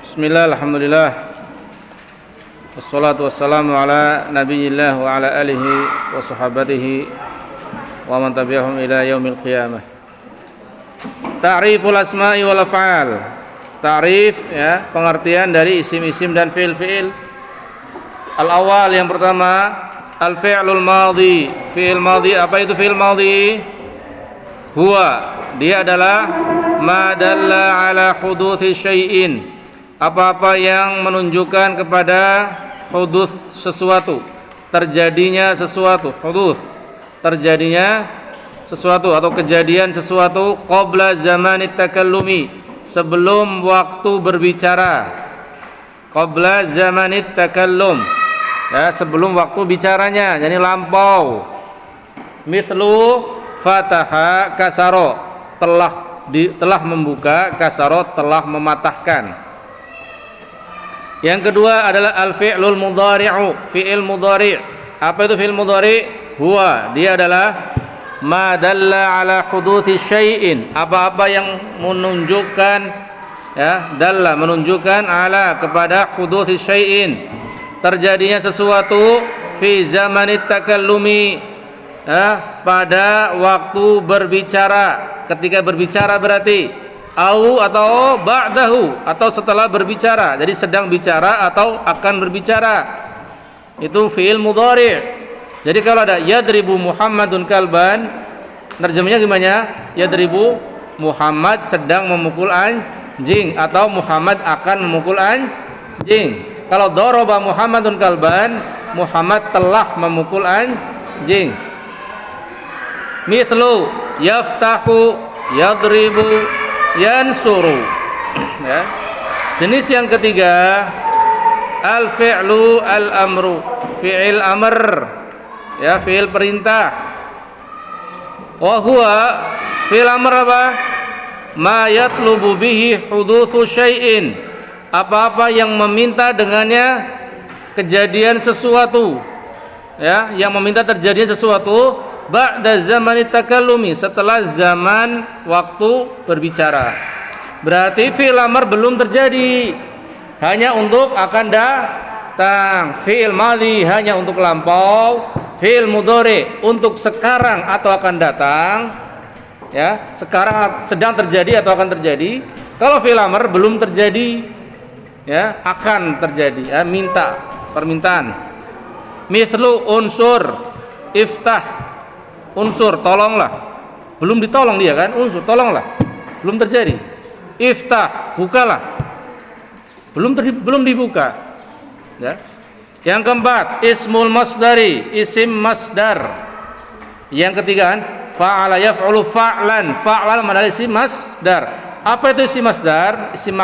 Bismillah, alhamdulillah. Wassalatu wassalamu ala nabiyillah wa ala alihi wa sahabatihi wa man tabi'ahum ila yaumil qiyamah. Ta'riful asma'i wal af'al. Ta'rif, ya, pengertian dari isim-isim dan fi'il-fi'il. Al-awwal, yang pertama, al-fi'lul madhi. Fi'il madhi, apa itu fi'il madhi? Huwa, dia adalah ma dalla ala huduthi syai'in, apa-apa yang menunjukkan kepada huduth sesuatu, terjadinya sesuatu. Huduth, terjadinya sesuatu atau kejadian sesuatu qabla zamanit takallumi, sebelum waktu berbicara. Qabla zamanit takallum, ya, sebelum waktu bicaranya, jadi lampau. Mithlu fataha kasaro, telah membuka, kasaro telah mematahkan. Yang kedua adalah al-fi'lul mudhari'u, fi'il mudhari'. Apa itu fi'il mudhari'? Huwa, dia adalah ma dalla ala huduthi syai'in, apa-apa yang menunjukkan, ya, dalla menunjukkan ala kepada huduthi syai'in, terjadinya sesuatu fi zamanit takallumi, ya, pada waktu berbicara, ketika berbicara berarti atau ba'dahu, atau setelah berbicara, jadi sedang bicara atau akan berbicara, itu fi'il mudhari'. Jadi kalau ada yadribu Muhammadun kalban, terjemahnya gimana? Yadribu, Muhammad sedang memukul anjing, atau Muhammad akan memukul anjing. Kalau daraba Muhammadun kalban, Muhammad telah memukul anjing. Mithlu yaftahu, yadribu, yansuru, ya. Jenis yang ketiga al-fi'lu al-amru, fi'il amr, ya, fi'il perintah. Wa huwa fi'il amr apa? Ma yatlubu bihi hudutsu syai'in, apa-apa yang meminta dengannya kejadian sesuatu, ya, yang meminta terjadinya sesuatu ba'da zamanit takallumi, setelah zaman waktu berbicara. Berarti fi'il amr belum terjadi, hanya untuk akan datang. Fi'il madhi hanya untuk lampau. Fi'il mudhari untuk sekarang atau akan datang, ya, sekarang sedang terjadi atau akan terjadi. Kalau fi'il amr belum terjadi, ya, akan terjadi, ya, minta, permintaan. Mithlu unsur, iftah, unsur tolonglah, belum ditolong dia kan, unsur tolonglah, belum terjadi. Iftah, bukalah, belum dibuka, ya. Yang keempat ismul masdari, isim masdar. Yang ketiga kan fa'ala yaf'ulu fa'lan, fa'lan adalah isim masdar. Apa itu isim masdar? Isim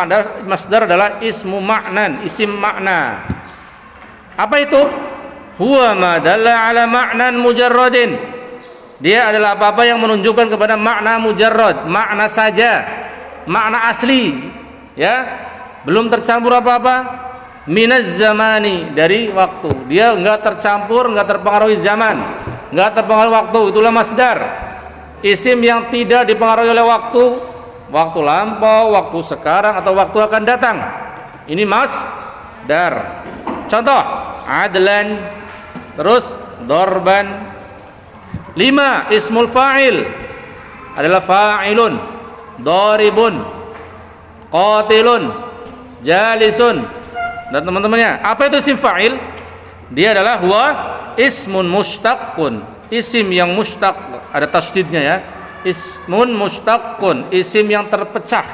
masdar adalah ismu ma'nan, isim makna. Apa itu? Huwa ma dalla ala ma'nan mujarradin, dia adalah apa-apa yang menunjukkan kepada makna mujarrad, makna saja, makna asli, ya, belum tercampur apa-apa. Minaz zamani, dari waktu, dia enggak tercampur, enggak terpengaruhi zaman, enggak terpengaruhi waktu, itulah masdar. Isim yang tidak dipengaruhi oleh waktu, waktu lampau, waktu sekarang, atau waktu akan datang, ini masdar. Contoh adlan, terus dorban. 5. Ismul fa'il adalah fa'ilun, daribun, qatilun, jalisun, dan teman-temannya. Apa itu isim fa'il? Dia adalah huwa ismun mushtaqun, isim yang mushtaq, ada tasydidnya, ya. Ismun mushtaqun, isim yang terpecah.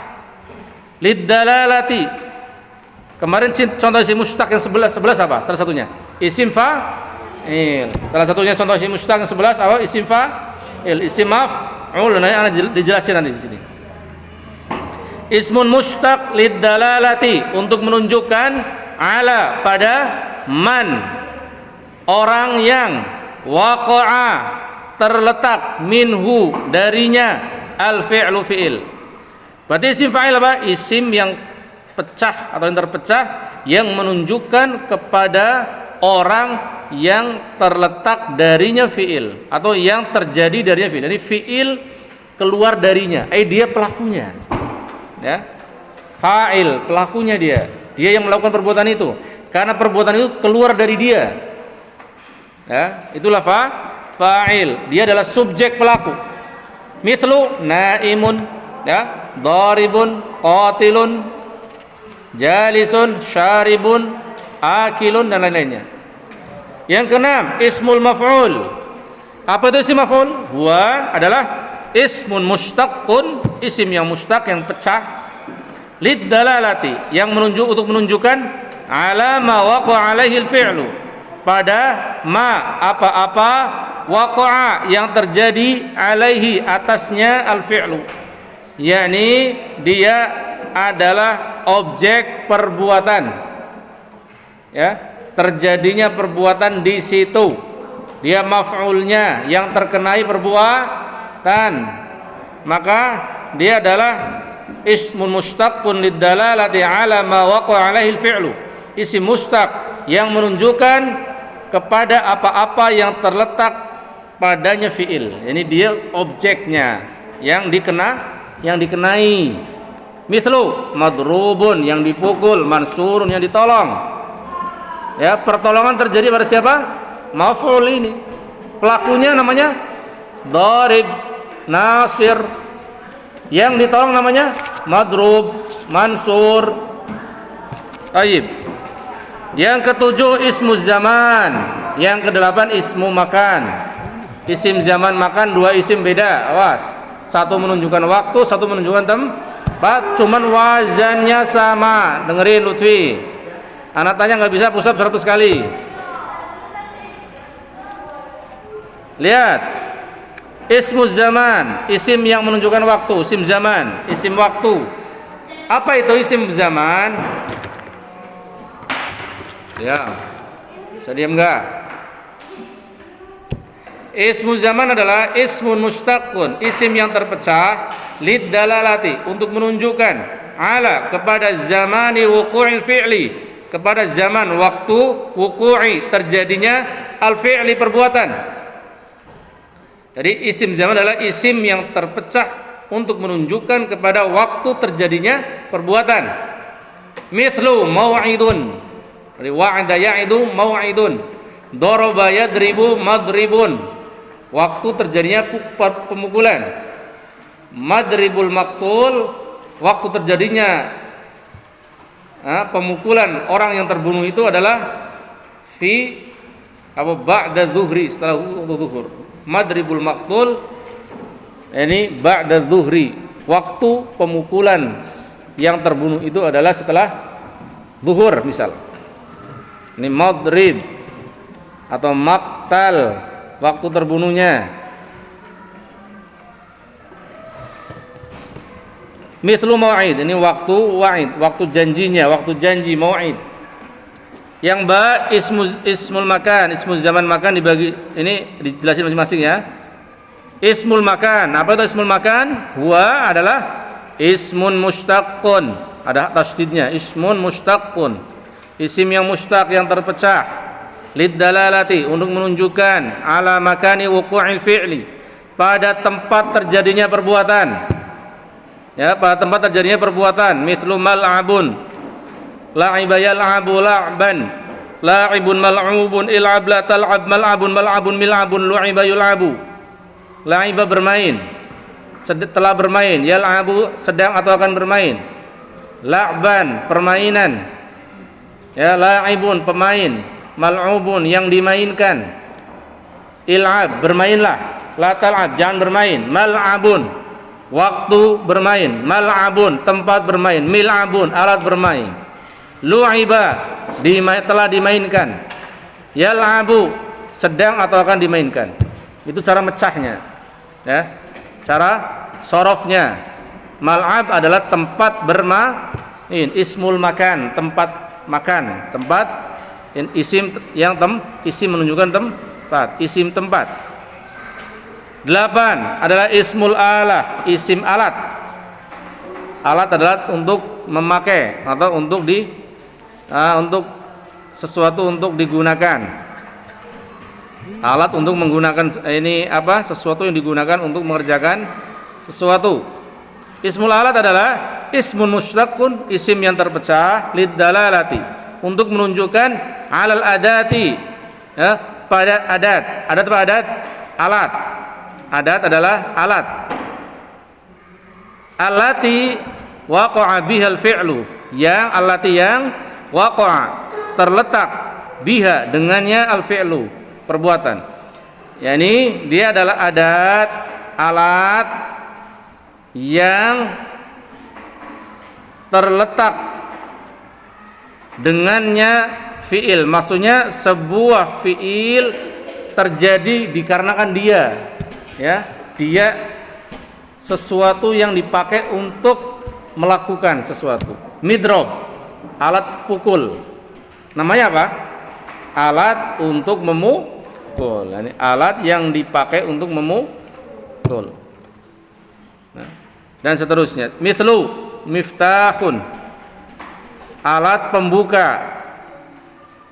Liddalalati, kemarin contoh isim mushtaq yang 11 apa? Salah satunya isim salah satunya contoh isim mushtaq yang 11 apa? Isim fa'il, isim maf'ul. Nah, dijelasin nanti di sini. Ismun mushtaq liddalalati, untuk menunjukkan ala pada man, orang yang, waqa'a terletak, minhu darinya, al-fi'lu fi'il. Berarti isim fa'il apa? Isim yang pecah atau yang terpecah, yang menunjukkan kepada orang yang terletak darinya fi'il, atau yang terjadi darinya fi'il. Jadi fi'il keluar darinya, dia pelakunya, ya. Fa'il, pelakunya dia. Dia yang melakukan perbuatan itu. Karena perbuatan itu keluar dari dia. Ya, itulah fa'il. Dia adalah subjek pelaku. Mithlu naimun, ya, daribun, qatilun, jalisun, syaribun, akilun dan lain-lainnya. Yang keenam, ismul maf'ul. Apa itu isim maf'ul? Huwa adalah ismun mushtaqun, isim yang mushtaq yang pecah, lid dalalati yang untuk menunjukkan ala ma waqa'a alaihi al-fi'lu, pada ma apa-apa waqa'a yang terjadi alaihi atasnya al-fi'lu, yakni dia adalah objek perbuatan, ya, terjadinya perbuatan di situ, dia maf'ulnya yang terkenai perbuatan, maka dia adalah ismun mustaqqun lidalalati ala ma waqa'a alaihi al-fi'lu, isim mustaq yang menunjukkan kepada apa-apa yang terletak padanya fi'il. Ini dia objeknya yang dikenai. Mithlu madrubun yang dipukul, mansurun yang ditolong. Ya, pertolongan terjadi pada siapa? Maf'ul ini. Pelakunya namanya darib, nasir. Yang ditolong namanya madrub, mansur. Baik. Yang ketujuh ismu zaman. Yang kedelapan ismu makan. Isim zaman makan, dua isim beda. Awas. Satu menunjukkan waktu, satu menunjukkan tempat. Cuman wazannya sama. Dengerin Lutfi. Anak tanya nggak bisa push up 100 kali. Lihat. Ismu zaman, isim yang menunjukkan waktu, isim zaman, isim waktu. Apa itu isim zaman? Ya, bisa diam enggak? Ismu zaman adalah ismun mustaqun, isim yang terpecah, lid dalalati, untuk menunjukkan ala kepada zamani wuqu'il fi'li, kepada zaman waktu wuqu'i terjadinya al fi'li perbuatan. Jadi isim zaman adalah isim yang terpecah untuk menunjukkan kepada waktu terjadinya perbuatan. Mithlu mau'idun. Jadi wa'ada ya'idu mau'idun. Daraba yadribu madribun. Waktu terjadinya pemukulan. Madribul maqtul, waktu terjadinya pemukulan orang yang terbunuh itu adalah fi ba'da zuhri, setelah zuhur. Madribul maqtul ini ba'da zuhri, waktu pemukulan yang terbunuh itu adalah setelah zuhur misal. Ini madrib atau maqtal, waktu terbunuhnya. Mithlu mau'id, ini waktu wa'id, waktu janjinya, waktu janji mau'id. Yang ismul makan, ismul zaman makan dibagi, ini dijelasin masing-masing ya. Ismul makan, apa itu ismul makan? Huwa adalah ismun mustaqqun, ada tasydidnya, ismun mustaqqun, isim yang mustaq yang terpecah, lid dalalati, untuk menunjukkan ala makani wuqu'il fi'li, pada tempat terjadinya perbuatan. Ya, pada tempat terjadinya perbuatan. Mithlu mal'abun, la'iba yal'abu la'ban, la'ibun mal'ubun, il'ab la tal'ab, mal'abun mal'abun, mil'abun, lu'iba yul'abu. La'iba bermain, telah bermain, yal'abu sedang atau akan bermain, la'ban permainan, ya, la'ibun pemain, mal'ubun yang dimainkan, il'ab bermainlah, la tal'ab jangan bermain, mal'abun waktu bermain, mal'abun tempat bermain, mil'abun alat bermain, lu'iba telah dimainkan, yal'abu sedang atau akan dimainkan. Itu cara mecahnya, ya, cara sorofnya. Mal'ab adalah tempat bermain, ismul makan tempat makan, tempat, isim yang isim menunjukkan tempat, isim tempat. 8 adalah ismul alah, isim alat. Alat adalah untuk memakai atau untuk untuk sesuatu untuk digunakan. Alat untuk menggunakan ini sesuatu yang digunakan untuk mengerjakan sesuatu. Ismul alat adalah ismun mushtaqun, isim yang terpecah, liddalalati, untuk menunjukkan alal adati, ya, pada adat. Adat apa adat? Alat. Adat adalah alat. Allati waqa'a bihal fi'lu, yang allati yang waqa'a, terletak, biha dengannya al fi'lu, perbuatan. Yani dia adalah adat, alat yang terletak dengannya fi'il. Maksudnya sebuah fi'il terjadi dikarenakan dia, ya, dia sesuatu yang dipakai untuk melakukan sesuatu. Midrob, alat pukul. Namanya apa? Alat untuk memukul. Ini alat yang dipakai untuk memukul. Nah, dan seterusnya. Mithlu, miftahun, alat pembuka.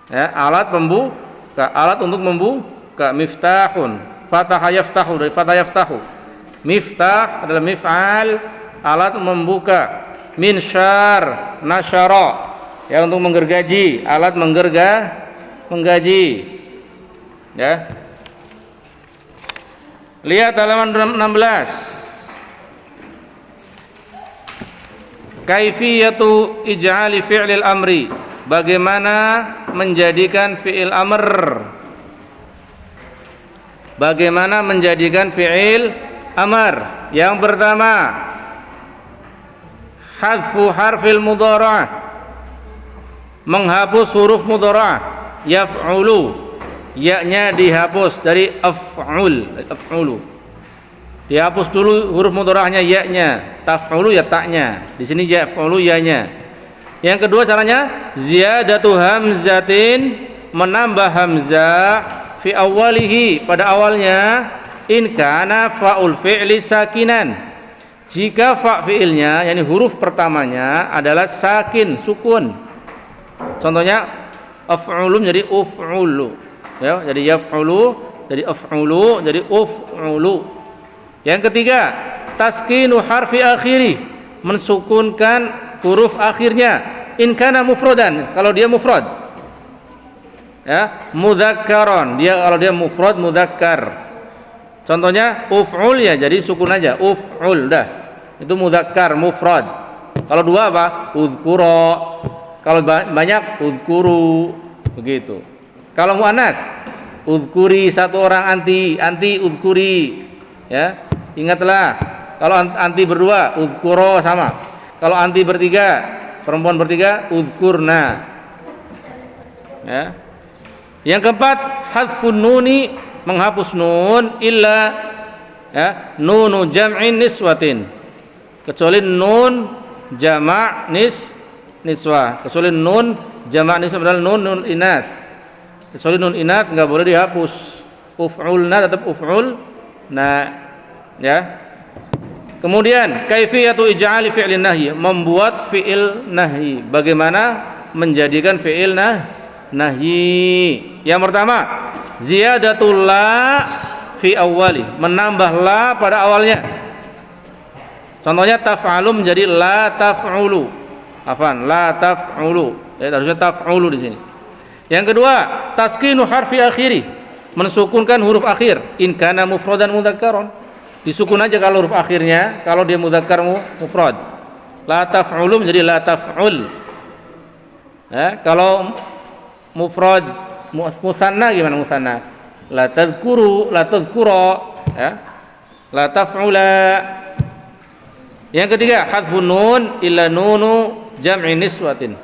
Ya, alat pembuka, alat untuk membuka. Miftahun, fataha yaftahu, dari fataha yaftahu. Miftah adalah mif'al, alat membuka. Minsyar, nasyara, ya, untuk menggergaji, alat menggaji. Ya. Lihat halaman 16. Kaifiyatu ij'ali fi'lil amri, bagaimana menjadikan fi'il amr. Bagaimana menjadikan fi'il amr? Yang pertama, hadfu harfil mudhara'ah, menghapus huruf mudhara'ah. Yaf'ulu, ya-nya dihapus dari af'ul, af'ulu. Dihapus dulu huruf mudhara'ahnya, ya-nya. Taf'ulu ya ta'nya. Di sini yaf'ulu ya-nya. Yang kedua caranya ziyadatu hamzatin, menambah hamzah fi awwalihi, pada awalnya, in kana fa'ul fi'li sakinan, jika fa' fi'ilnya, yakni huruf pertamanya adalah sakin, sukun. Contohnya af'ulu jadi uf'ulu, ya, jadi yaf'ulu jadi af'ulu jadi uf'ulu. Yang ketiga, taskinu harfi akhiri, mensukunkan huruf akhirnya. In kana mufradan, kalau dia mufrad, ya, mudzakkaron, dia kalau dia mufrad mudzakkar. Contohnya uf'ul, ya jadi sukun aja, uf'ul, dah, itu mudzakkar mufrad. Kalau dua apa? Udhkura. Kalau banyak udhkuru, begitu. Kalau muannats, udhkuri, satu orang, anti udhkuri, ya, ingatlah. Kalau anti berdua, udhkuro, sama. Kalau anti bertiga, perempuan bertiga, udhkurna, ya. Yang keempat, hadfun nuni, menghapus nun, illa, ya, nunu jam'in niswatin, kecuali nun jama' niswah, kecuali nun jama' niswah adalah nun inath, kecuali nun inath enggak boleh dihapus. Uf'ulna tetap uf'ulna, ya. Kemudian kaifiyatu ij'ali fi'lin nahyi, membuat fi'il nahyi, bagaimana menjadikan fi'il nahyi. Yang pertama, ziyadatul la fi awwali, menambah la pada awalnya. Contohnya taf'alu menjadi la taf'ulu. Afan, la taf'ulu. Ya, harusnya taf'ulu di sini. Yang kedua, taskinu harfi akhiri, mensukunkan huruf akhir. In kana mufradan mudzakkaron, disukun aja kalau huruf akhirnya, kalau dia mudzakkar mufrad. La taf'ulu menjadi la taf'ul. Ya, kalau mufrad musanna gimana musanna? La tadhkuru, la tadhkura, ya. La taf'ula. Yang ketiga, hadfun nun illa nunu jam'i niswatin,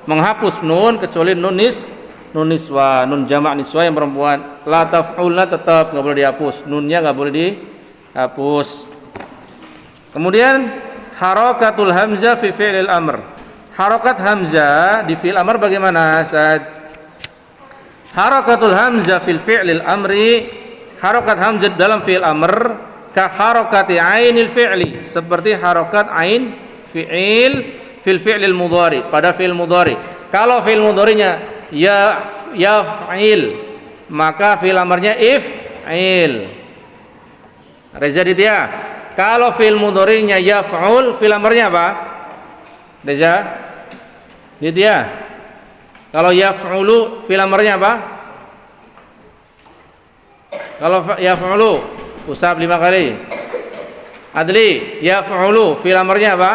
menghapus nun kecuali nun niswa, nun jama' niswa yang perempuan. La taf'ulna tetap enggak boleh dihapus, nunnya enggak boleh dihapus. Kemudian harakatul hamzah fi fi'lil amr, harakat hamzah di fi'il amr bagaimana? Harakatul hamzah fil fi'lil amri, harakat hamzah dalam fi'il amr, ka harakati ainil fi'li, seperti harakat ain fi'il fil fi'lil mudhari, pada fi'il mudhari. Kalau fi'il mudharinya yaf'il, maka fi'il amrnya if'il. Reza Ditya, Kalau fi'il mudhari'nya yaf'ul, fi'il amrnya apa? Deja? Gitu ya. Kalau yaf'ulu, fi'il amrnya apa? Kalau yaf'ulu, usab 5 kali. Adli, yaf'ulu, fi'il amrnya apa?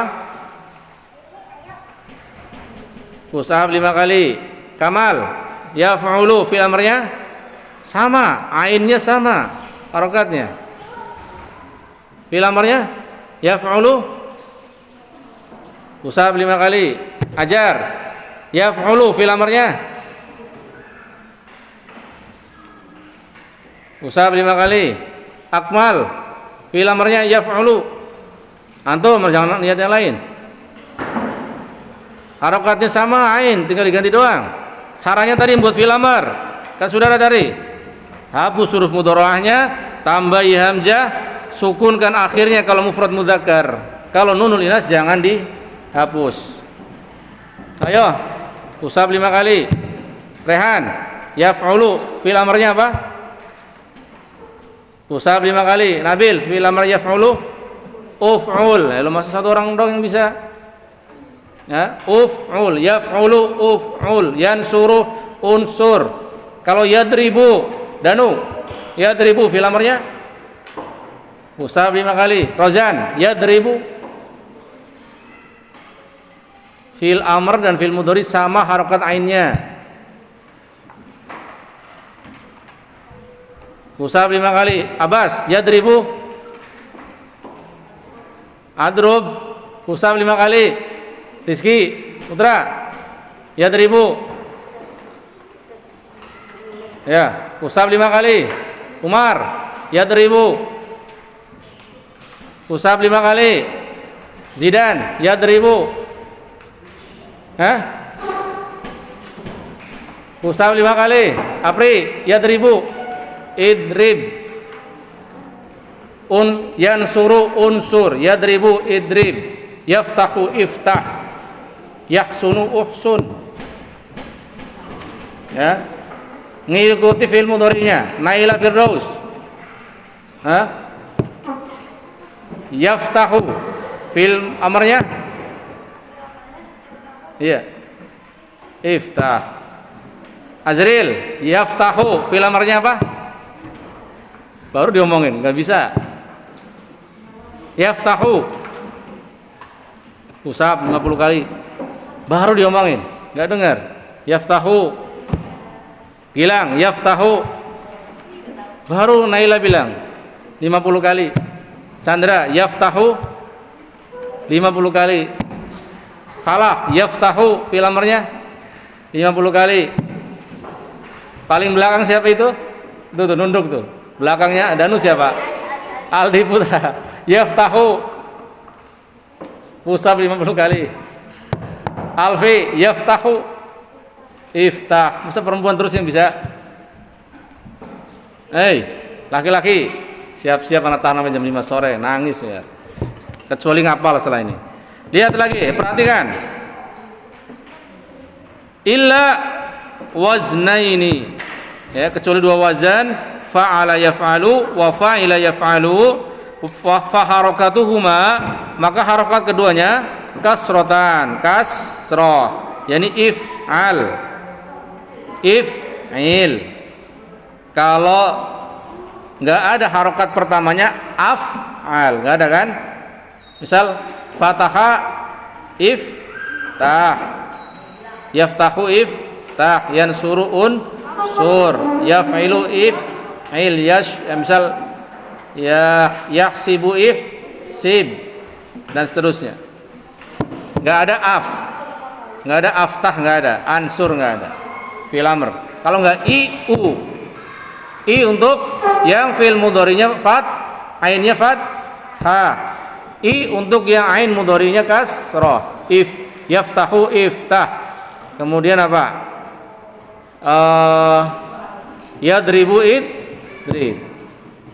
Usab 5 kali. Kamal, yaf'ulu, fi'il amrnya sama, ainnya sama, harokatnya. Fi'il amrnya yaf'ulu, usab 5 kali. Ajar, yaf'ulu, fi'il amrnya usab 5 kali. Akmal, fi'il amrnya yaf'ulu. Antum jangan lihat yang lain. Harokatnya sama, ain tinggal diganti doang. Caranya tadi buat fi'il amr, kan sudah ada tadi. Hapus huruf mudhari'ahnya, tambahi hamzah, sukunkan akhirnya kalau mufrad mudzakkar. Kalau nunul inas jangan dihapus. Ayo, usab 5 kali. Rehan, yaf'ulu, fi'il amrnya apa? Usab 5 kali. Nabil, fi'il amr yaf'ulu, uf'ul. Lu masih satu orang dong yang bisa. Ya, uf'ul, yaf'ulu, uf'ul, yansuru, unsur. Kalau yadribu, Danu, yadribu, fi'il amrnya usab 5 kali. Rozan, yadribu. Fi'il amr dan fi'il mudhari sama harokat ainnya. Usab 5 kali. Abbas, yadribu. Adrub, usab 5 kali. Rizki, Putra, yadribu. Ya, usab 5 kali. Umar, yadribu. Usab 5 kali. Zidan, yadribu. Usab 5 kali. Apri, yadribu. Idrib. Yansuru, unsur. Yadribu, idrib. Yaftahu, iftah. Yahsunu, uhsun. Ya, ngikuti fi'il mudhari'nya. Naila Firdaus, yaftahu, fi'il amrnya iya, iftah. Azril, yaftahu, fi'il amrnya apa? Baru diomongin, nggak bisa. Yaftahu, usab 50 kali. Baru diomongin, nggak dengar. Yaftahu, Gilang, yaftahu. Baru Naila bilang 50 kali. Chandra, yaftahu 50 kali. Falah, yaftahu, fi'il amrnya 50 kali. Paling belakang siapa itu? Tuh, nunduk tuh. Belakangnya Danu siapa? Aldi Putra. Yaftahu, usab 50 kali. Alfi, yaftahu, iftah. Masa perempuan terus yang bisa? Laki-laki, siap-siap anak tahan sampai jam 5 sore, nangis ya. Kecuali ngapal setelah ini. Lihat lagi, perhatikan. Illa waznaini. Ya, kecuali 2 wazan, fa'ala yaf'alu wa fa'ila yaf'alu. Fa harakatuhuma, maka harakat keduanya kasrotan, kasroh, yani if'al, if'il. Kalau nggak ada harokat pertamanya af'al, nggak ada kan? Misal fataha iftah, yaftahu iftah, yansuru unsur, yaf'ilu if'il, misal yahsibu ihsib, dan seterusnya. Nggak ada af, nggak ada aftah, nggak ada ansur, nggak ada fi'il amr. Kalau nggak i untuk yang fi'il mudhari'nya fat, ainnya fat, ha. I untuk yang ain mudhari'nya kasrah, if, yaftahu iftah. Kemudian apa? Yadribu idrib,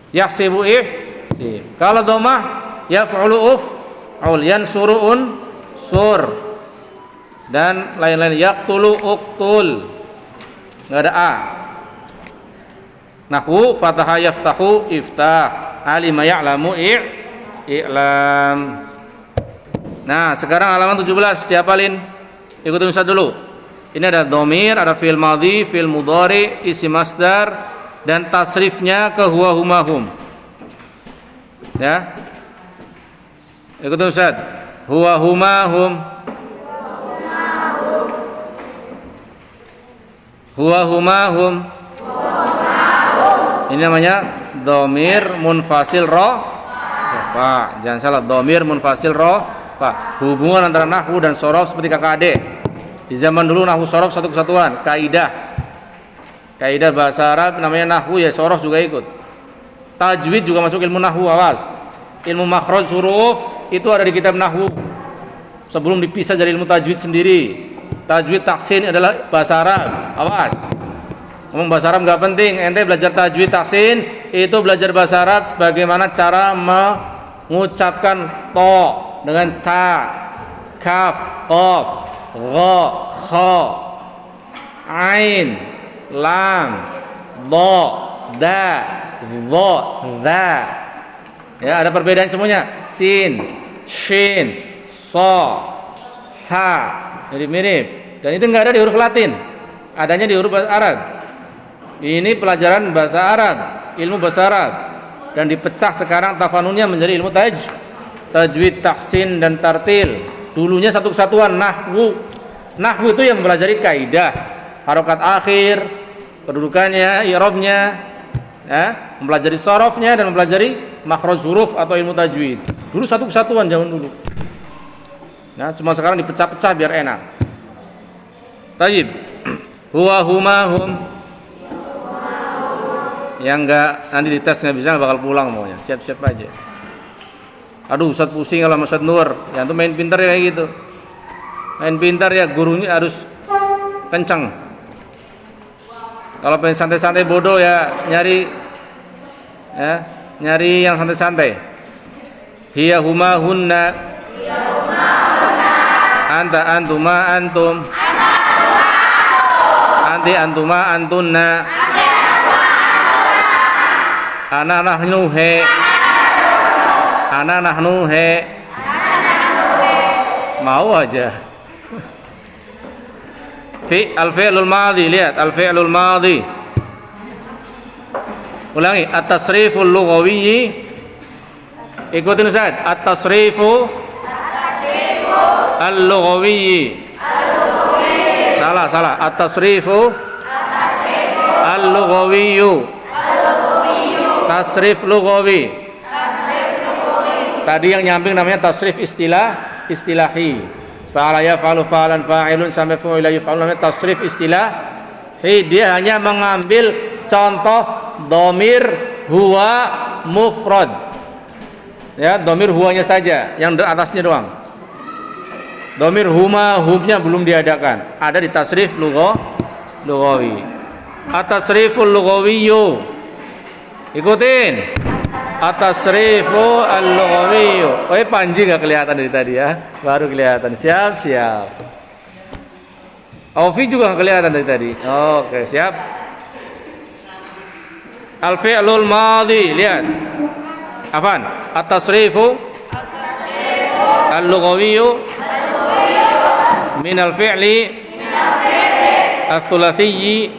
yahsibu ihsib. Kalau dhammah yaf'ulu uf'ul, yansuru unsur, dan lain-lain. Yaqtulu uqtul, enggak ada a. Nahwu fataha yaftahu iftah, alima ya'lamu i'lam. Nah, sekarang halaman 17 dihafalin. Ikutin Ustaz dulu. Ini ada dhamir, ada fi'il madhi, fi'il mudhari, isim masdar dan tasrifnya ke huwa huma hum. Ya. Ikutin Ustaz. Huwa huma hum. Huwa huma hum. Ini namanya dhamir munfasil rafa. Jangan salah, dhamir munfasil rafa. Hubungan antara nahwu dan shorof seperti kakak adik. Di zaman dulu nahwu shorof satu kesatuan, kaidah. Kaidah bahasa Arab namanya nahwu, ya shorof juga ikut. Tajwid juga masuk ilmu nahwu, awas. Ilmu makhraj huruf itu ada di kitab nahwu. Sebelum dipisah dari ilmu tajwid sendiri. Tajwid tahsin adalah bahasa Arab, awas. Ngomong bahasa Arab nggak penting, ente belajar tajwid tahsin itu belajar bahasa Arab bagaimana cara mengucapkan to dengan ta, kaf, qaf, gha, kha, ain, lam, dha, da, dha, dha. Ya, ada perbedaan semuanya. Sin, shin, so, ha. Jadi mirip. Dan itu nggak ada di huruf Latin, adanya di huruf Arab. Ini pelajaran bahasa Arab, ilmu bahasa Arab, dan dipecah sekarang tafanunnya menjadi ilmu tajwid, tahsin dan tartil. Dulunya satu kesatuan nahwu. Nahwu itu yang mempelajari kaidah, harokat akhir, kedudukannya, i'rabnya, ya, mempelajari sorofnya dan mempelajari makhraj huruf atau ilmu tajwid. Dulu satu kesatuan zaman dulu. Nah, cuma sekarang dipecah-pecah biar enak. Tayyib. Huwa huma hum. Yang enggak nanti dites nggak bisa bakal pulang maunya. Siap-siap aja. Aduh, Ustaz pusing kalau Ustaz Nur. Yang tuh main pintar ya kayak gitu. Main pintar ya, gurunya harus kencang. Kalau pengen santai-santai bodoh ya nyari yang santai-santai. Hiya huma hunna. Anta antuma antum. Anti antuma antunna. Ana nahnu he. Ana nahnu he. Mau aja. Fi al-fi'lul madhi, lihat al-fi'lul madhi. Ulangi, at-tasriful lughawiyyi. Ikutin Ustaz, at-tasrifu al-lughawiyyi. Salah. At-tasrifu al-lughawiyyu. Tasrif lughawi. Tadi yang nyamping namanya tasrif istilahi. Fa'ala yaf'alu fa'alan fa'ilun sampai fa'ila yaf'alu namanya tasrif istilahi. Dia hanya mengambil contoh dhamir huwa mufrad. Ya, dhamir huwanya saja, yang di atasnya doang. Dhamir huma humnya belum diadakan. Ada di tasrif lughawi. At-tasriful lughawiyyu. Ikutin. At-tasrifu al-lughawiyyu. Panji nggak kelihatan dari tadi ya, baru kelihatan. Siap. Aufi juga nggak kelihatan dari tadi. Oke, siap. Al-fi'lul madhi, lihat. Afan. At-tasrifu al-lughawiyyu min al-fi'li al-thulathiyyi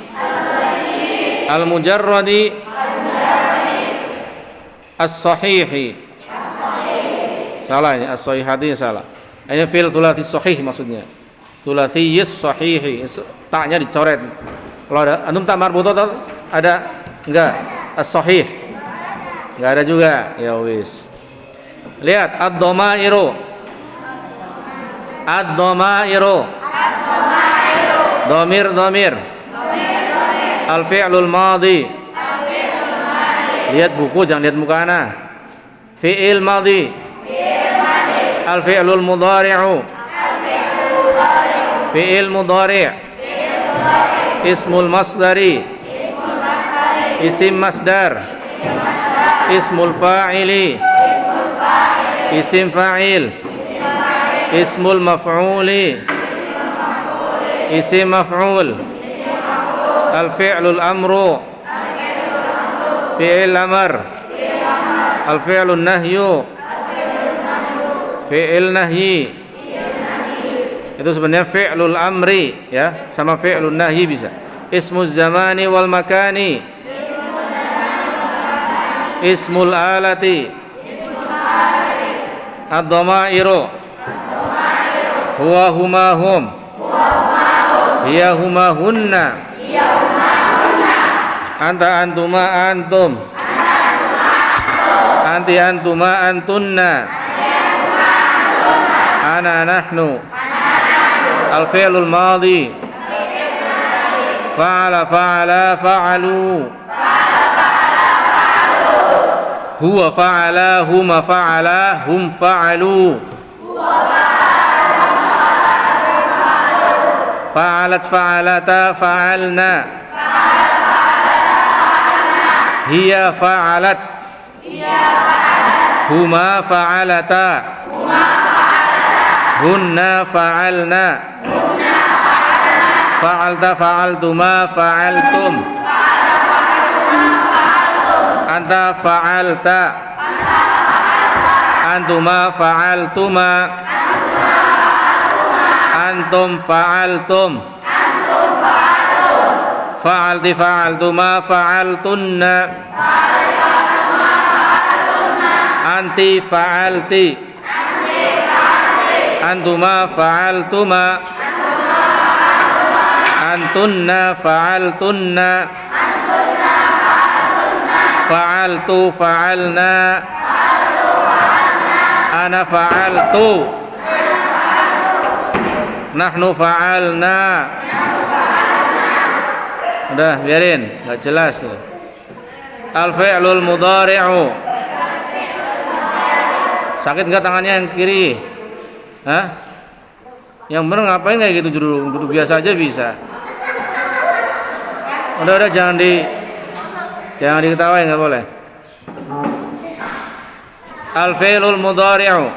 al-mujarradi as-sahihi. Salah ini, as-sahihati salah. Ini fi'il thulathi sahih maksudnya. Thulathiyis sahihi. Taknya dicoret. Kalau ada antum tak marbutah ada enggak? As-sahih. Enggak ada juga. Ya wis. Lihat ad-dhamairu. Dhamir. Al-fi'lul madhi. Lihat buku, jangan lihat muka ana. Fi'il madhi. Al-fi'lul mudhari'u. Fi'il mudhari'. Ismul masdari. Isim masdar. Ismul fa'ili. Isim fa'il. Ismul maf'uli. Isim maf'ul. Al-fi'lul amru. Fi'il amr. Al-fi'lun nahyu. fi'il nahyi. Itu sebenarnya fi'lul amri ya, sama fi'lun nahyi bisa. Ismuz zamani wal makani. Ismul alati. Ad-dhamairu. Huwa huma hum. Hiya huma hunna. Anta antuma antum. Anti antuma antunna. Ana nahnu. Al-fi'lul madhi. Fa'ala fa'ala fa'alu. Huwa fa'ala huma fa'ala hum fa'alu. Fa'alat fa'alata fa'alna. Hiya fa'alat. Huma fa'alata. Hunna fa'alna. Fa'alta fa'altuma fa'altum. Anta fa'alta. Antuma fa'altuma. Antum fa'altum. Fa'alti fa'altuma fa'altunna. Anti fa'alti. Antuma fa'altuma. Antunna fa'altunna. Fa'altu fa'alna. Ana fa'altu. Nahnu fa'alna. Udah biarin, nggak jelas. Al-fi'lul mudhari'u. Sakit nggak tangannya yang kiri? Hah? Yang bener ngapain kayak gitu, duduk biasa aja bisa. Udah jangan diketawain, nggak boleh. Al-fi'lul mudhari'u.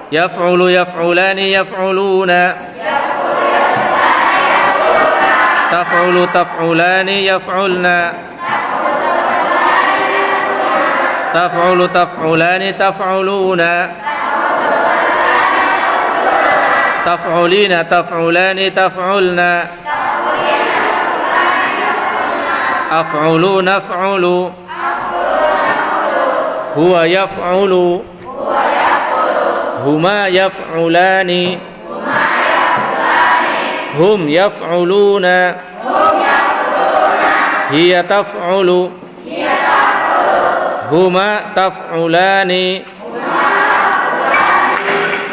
Yaf'ulu yaf'ulani yaf'uluna. Taf'ulu taf'ulani yaf'ulna. Taf'ulu taf'ulani taf'uluna. Taf'ulina taf'ulani taf'ulna. Af'ulu naf'ulu. Huwa yaf'ulu. Huma yaf'ulani. Hum yaf'uluna. Hiya taf'ulu. Huma taf'ulani.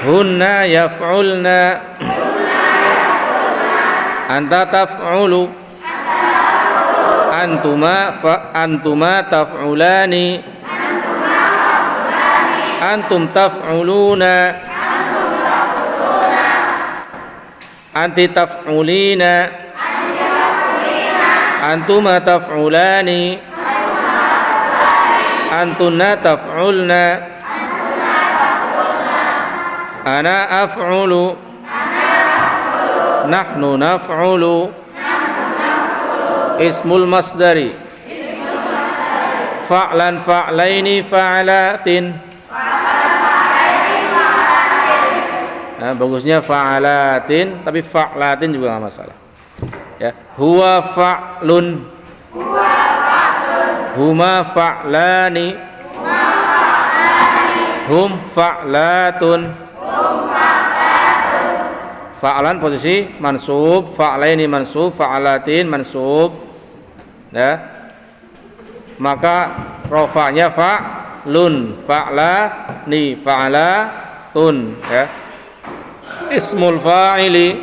Hunna yaf'ulna. Anta taf'ulu. Antuma taf'ulani. Antum taf'uluna. Anti taf'ulina. Antuma taf'ulani. Antunna taf'ulna. Ana af'ulu. Nahnu naf'ulu. Ismul masdari. Fa'lan fa'laini fa'alatin. Nah, bagusnya fa'alatin, tapi fa'latin juga nggak masalah. Ya, huwa fa'lun. Huma fa'lani. Hum fa'latun. Fa'lan posisi mansub, fa'laini mansub, fa'alatin mansub. Ya. Maka rofa'nya fa'lun, fa'lani, fa'latun, ya. Ismul fa'ili.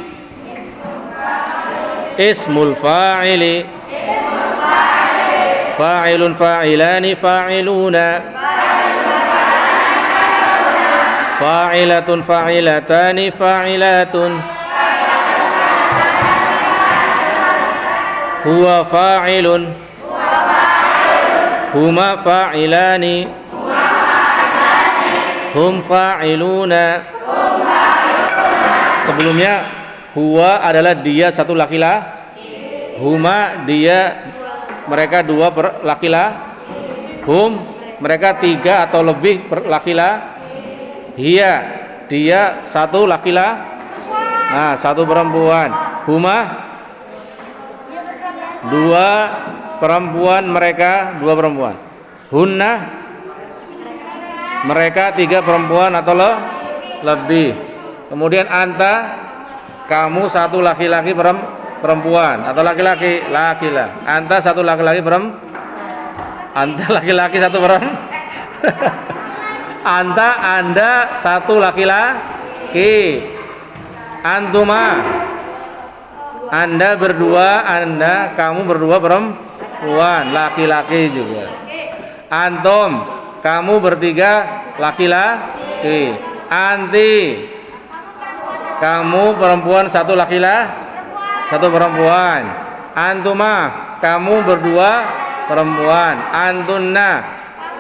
Ismul fa'ili. Fa'ilun fa'ilani fa'iluna. Fa'ilatun fa'ilatani fa'ilatun. Huwa fa'ilun. Huma fa'ilani. Hum fa'iluna. Sebelumnya huwa adalah dia satu laki-laki. Huma dia mereka dua laki-laki. Hum mereka 3 atau lebih laki-laki. Dia 1 laki-laki. Nah, 1 perempuan. Huma 2 perempuan, mereka 2 perempuan. Hunna mereka 3 perempuan atau lebih. Kemudian anta kamu 1 laki-laki perempuan atau laki-laki. Anta 1 laki-laki anta laki-laki 1 perempuan. Anda 1 laki-laki. Antuma Anda berdua, kamu berdua perempuan, laki-laki juga. Antum kamu bertiga laki-laki. Anti kamu perempuan 1 laki-laki 1 perempuan. Antuma kamu berdua perempuan. Antunna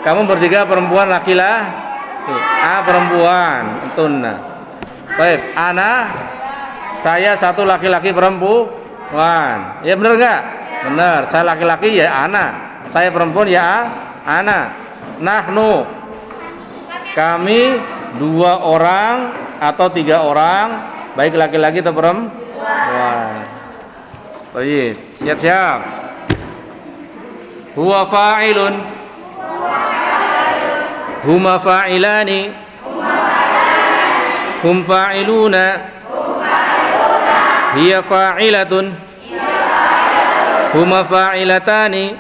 kamu bertiga perempuan laki-laki. Perempuan. Antunna. Baik, saya 1 laki-laki perempuan. Ya benar enggak? Benar. Saya laki-laki ya ana. Saya perempuan ya ana. Nahnu kami 2 orang atau 3 orang, baik laki-laki atau perempuan. Baik, siap-siap. Huwa fa'ilun. Huma fa'ilani. Hum fa'iluna. Hiya fa'ilatun. Huma fa'ilatani.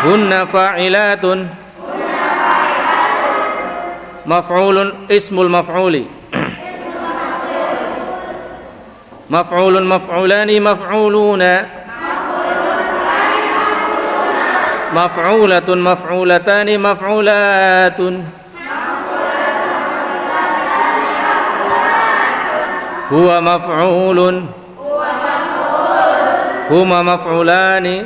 Hunna fa'ilatun. Maf'ulun ismul maf'uli. Maf'ulun maf'ulani maf'uluna. Maf'ulatun maf'ulatani maf'ulatun. Huwa maf'ulun. Huma maf'ulani.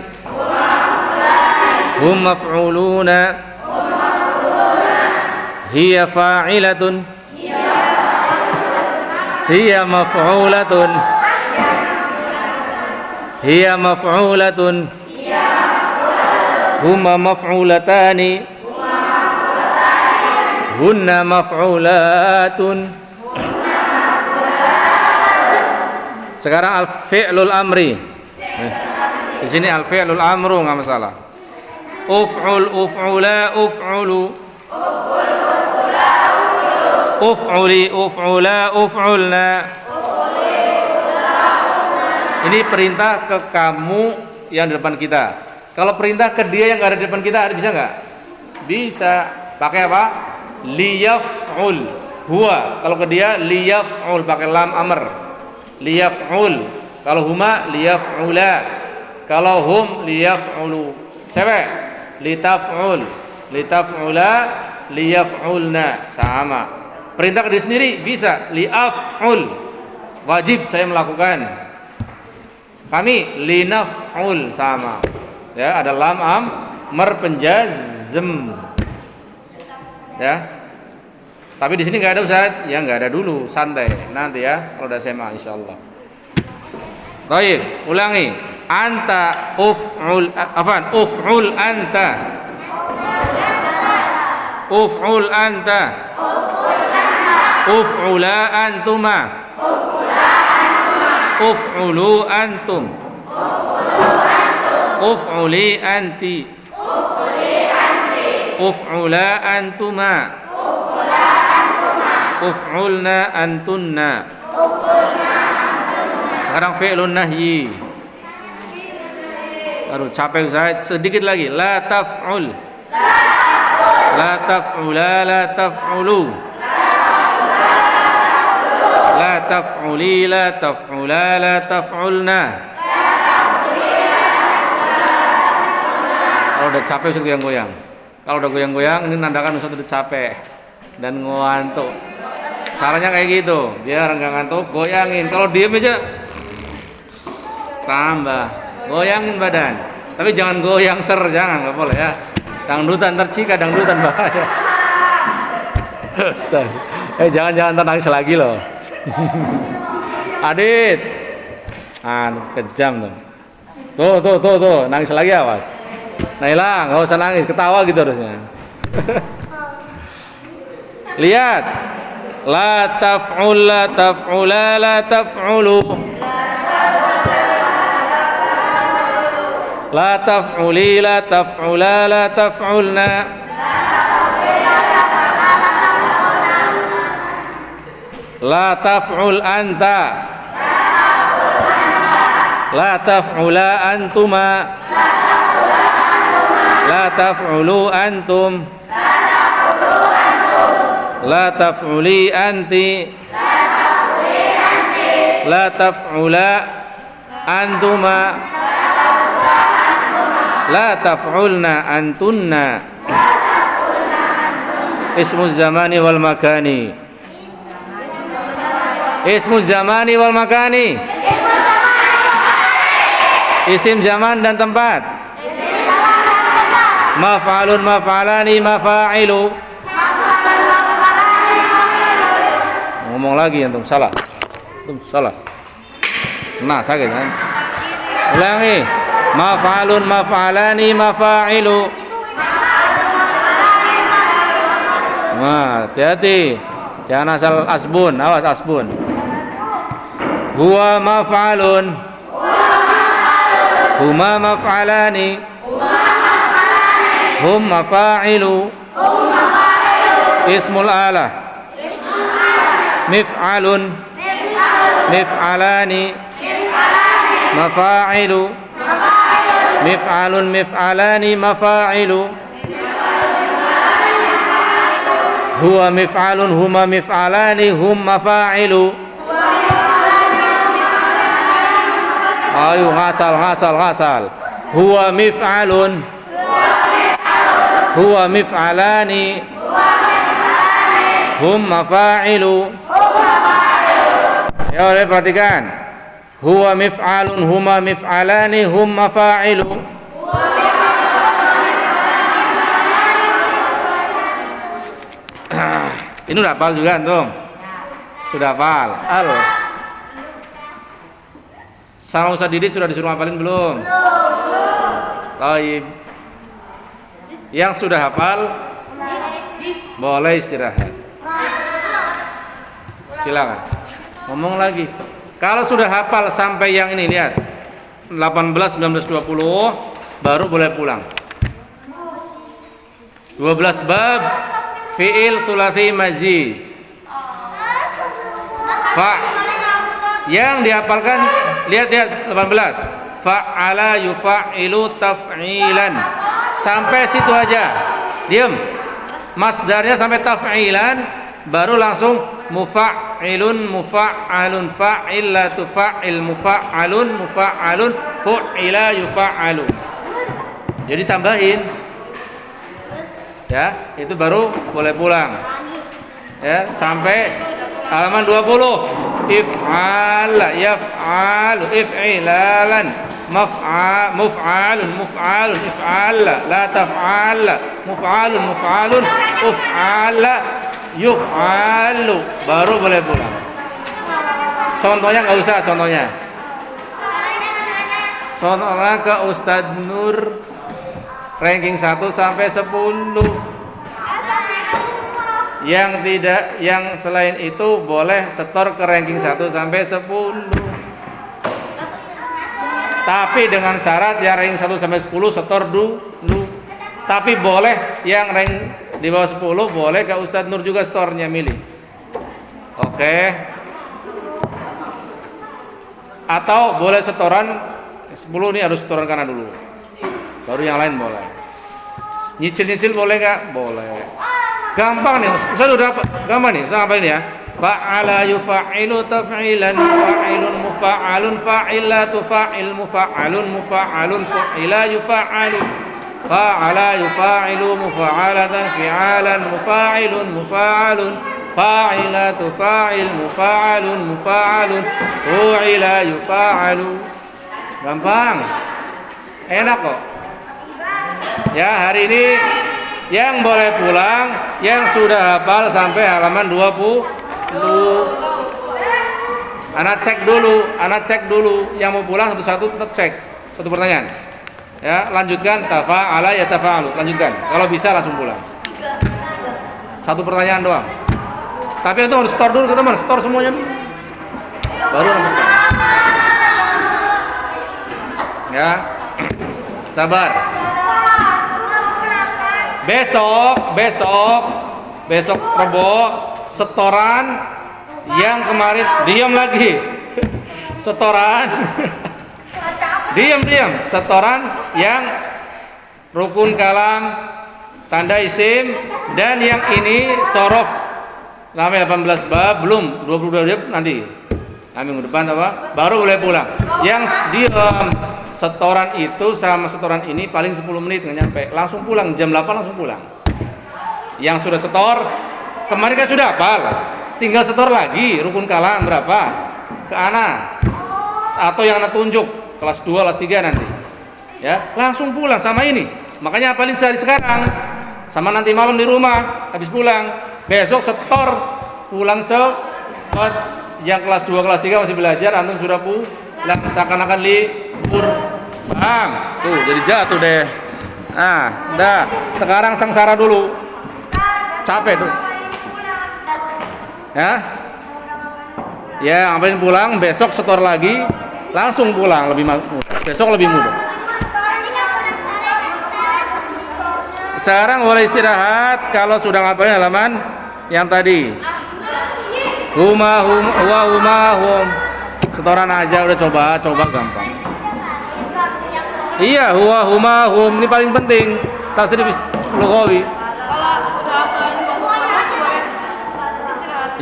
Hum maf'uluna. Hiya fa'ilatun. Hiya maf'ulatun. Hiya maf'ulatun. Huma maf'ulatani. Hunna maf'ulatun. Sekarang al-fi'lul amri. Di sini al-fi'lul amru enggak masalah. Uf'ul uf'ula uf'ulu. Uf'uli uf'ula uf'ulna. Ini perintah ke kamu yang di depan kita. Kalau perintah ke dia yang enggak ada di depan kita, bisa enggak? Bisa. Pakai apa? Liyaf'ul. Huwa. Kalau ke dia liyaf'ul pakai lam amr. Liyaf'ul. Kalau huma liyaf'ula. Kalau hum liyaf'ulu. Cewek litaf'ul. Litaf'ula liyaf'ulna. Sama. Perintah ke diri sendiri bisa li'af'ul. Wajib saya melakukan. Kami linaf'ul sama. Ya, ada lam amr penjazm. Ya. Tapi di sini enggak ada Ustaz. Ya enggak ada dulu, santai. Nanti ya kalau udah SMA insyaallah. Baik, ulangi. Anta uf'ul uf'ul anta. Uf'ul anta. Uf'ula antuma. Uf'ulu antum. Uf'uli anti. Uf'ula antuma. Uf'ulna antunna. Sekarang fi'lun nahyi. Baru capek Ustaz, sedikit lagi. La taf'ul. La taf'ula la taf'ulu. La taf'uli la taf'ula la taf'ulna. Kalau udah capek Ustaz goyang-goyang. Kalau udah goyang-goyang ini nandakan Ustaz udah capek dan ngantuk. Caranya kayak gitu, biar enggak ngantuk, goyangin. Kalau diem aja tambah, goyangin badan. Tapi jangan goyang jangan, enggak boleh ya. Dangdutan tercika, dangdutan bahaya. Astaga. Jangan nangis lagi loh. Adit. Kejam tuh. Tuh, nangis lagi awas. Naila, nggak usah nangis, ketawa gitu harusnya. Lihat. La taf'ul, la taf'ula, la taf'ulu. La taf'uli, la taf'ula, la taf'ulna. La taf'ul anta. La taf'ula antuma. La taf'ulu antum. La taf'uli anti. La taf'ula antuma. La taf'ulna antunna. Ismu zamani wal makani. Ismu zamani wal makani. Isim zaman dan tempat. Maf'alun, maf'alani, mafa'ilu. Ngomong lagi antum salah. Antum salah. Nah, sakit kan? Ulangi. Maf'alun, maf'alani, mafa'ilu. Nah, hati-hati. Jangan asal asbun, awas asbun. Huwa maf'alun. Huma maf'alani. Hum mafa'ilu. Ismul alah. Mif'alun. Mif'alani. Mafa'ilu. Mif'alun, mif'alani, mafa'ilu. Huwa mif'alun, huma mif'alani, hum mafa'ilu. Ayo ngasal. Huwa mif'alun. Huwa mif'alani. Hum mafa'ilu. Ya, oleh perhatikan. Huwa mif'alun, huma mif'alani, hum mafa'ilu. Ini udah hafal juga antum? Sudah hafal? Sama Ustaz Didi sudah disuruh hafalin belum? Baik. Yang sudah hafal boleh istirahat. Silakan. Ngomong lagi. Kalau sudah hafal sampai yang ini, lihat 18, 19, 20 baru boleh pulang. 12 bab fi'il thulathi mazid. Fa yang dihafalkan, lihat 18. Fa'ala yufa'ilu taf'ilan. Sampai situ aja. Diam. Masdarnya sampai taf'ilan, baru langsung mufa'ilun, mufa'alun, fa'ilatu, fa'il, mufa'alun, mufa'alun, fu'ila, yufa'alun. Jadi tambahin. Ya, itu baru boleh pulang. Ya, sampai halaman 20. If'ala, yaf'alu, if'ilalan, muf'alun, muf'alun, if'ala, la taf'ala, muf'alun, muf'alun, uf'ala, yuf'alu, baru boleh pulang. Contohnya nggak usah, contohnya ke Ustadz Nur, ranking 1 sampai 10. Yang selain itu boleh setor ke ranking 1 sampai 10. Tapi dengan syarat yang ranking 1 sampai 10 setor dulu. Tapi boleh yang rank di bawah 10 boleh ke Ustadz Nur juga setornya, milih. Oke. Atau boleh setoran 10 ini harus setoran kanan dulu. Baru yang lain boleh. Nyicil-nyicil boleh nggak? Boleh. Gampang nih, Ustaz udah gampang nih, sama ini ya. Fa'ala yufa'ilu taf'ilan, fa'ilun mufa'alun, fa'ilatu fa'il, mufa'alun, mufa'alun, fa'ila yufa'alu. Fa'ala yufa'ilu mufa'alatan, fi'alan, mufa'ilun, mufa'alun, fa'ilatu fa'il, mufa'alun, mufa'alun, fu'ila yufa'alu. Gampang. Enak kok. Ya, hari ini yang boleh pulang yang sudah hafal sampai halaman 20. Anak cek dulu yang mau pulang satu-satu, tetap cek. Satu pertanyaan. Ya, lanjutkan tafa'ala yatafa'alu. Lanjutkan. Kalau bisa langsung pulang. Satu pertanyaan doang. Tapi itu harus store dulu teman, store semuanya dulu. Baru lanjutkan. Ya. Sabar. Besok Rebo setoran yang kemarin diam lagi. Setoran. Diam. Setoran yang rukun kalam, tanda isim, dan yang ini sorof. Namanya 18 bab, belum 22 bab nanti. Minggu depan apa? Baru boleh pulang. Yang diam setoran itu sama setoran ini paling 10 menit nggak nyampe. Langsung pulang jam 8 langsung pulang. Yang sudah setor kemarin kan sudah hafal. Tinggal setor lagi rukun kalam berapa? Ke ana. Atau yang ana tunjuk kelas 2, kelas 3 nanti. Ya, langsung pulang sama ini. Makanya hafalin sekarang. Sama nanti malam di rumah habis pulang. Besok setor pulang cepat. Yang kelas 2, kelas 3 masih belajar, antum sudah pulang seakan-akan libur. Bang, tuh jadi jatuh deh. Udah. Sekarang sengsara dulu. Capek tuh. Ya, ngapain pulang? Besok setor lagi, langsung pulang lebih mudah. Besok lebih mudah. Sekarang boleh istirahat kalau sudah ngapain halaman yang tadi. Hum. Setoran aja udah coba gampang. Iya, hum ini paling penting. Tasrif lughawi.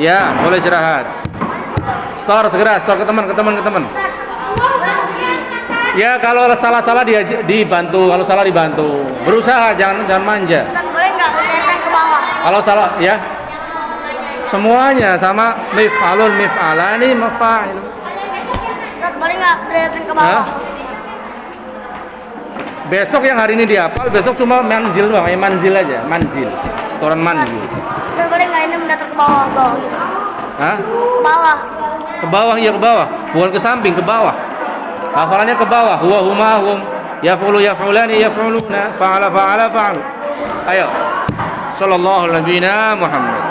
Ya, boleh istirahat. Store ke teman. Ya, kalau salah dibantu, kalau salah dibantu. Berusaha jangan manja. Boleh nggak berdasarkan ke bawah? Kalau salah ya. Semuanya sama mif'alani, mafa'il. Boleh nggak berdasarkan ke bawah? Besok yang hari ini dihafal, besok cuma manzil doang, manzil aja, manzil. Setoran manzil. Boleh nggak ini mendatar ke bawah gitu? Ke bawah. Ke bawah, iya ke bawah. Bukan ke samping, ke bawah. Hafalannya ke bawah. Hum. Yaf'ulu, yaf'ulani, yaf'uluna. Fa'ala. Ayo. Sallallahu alaihi Muhammad.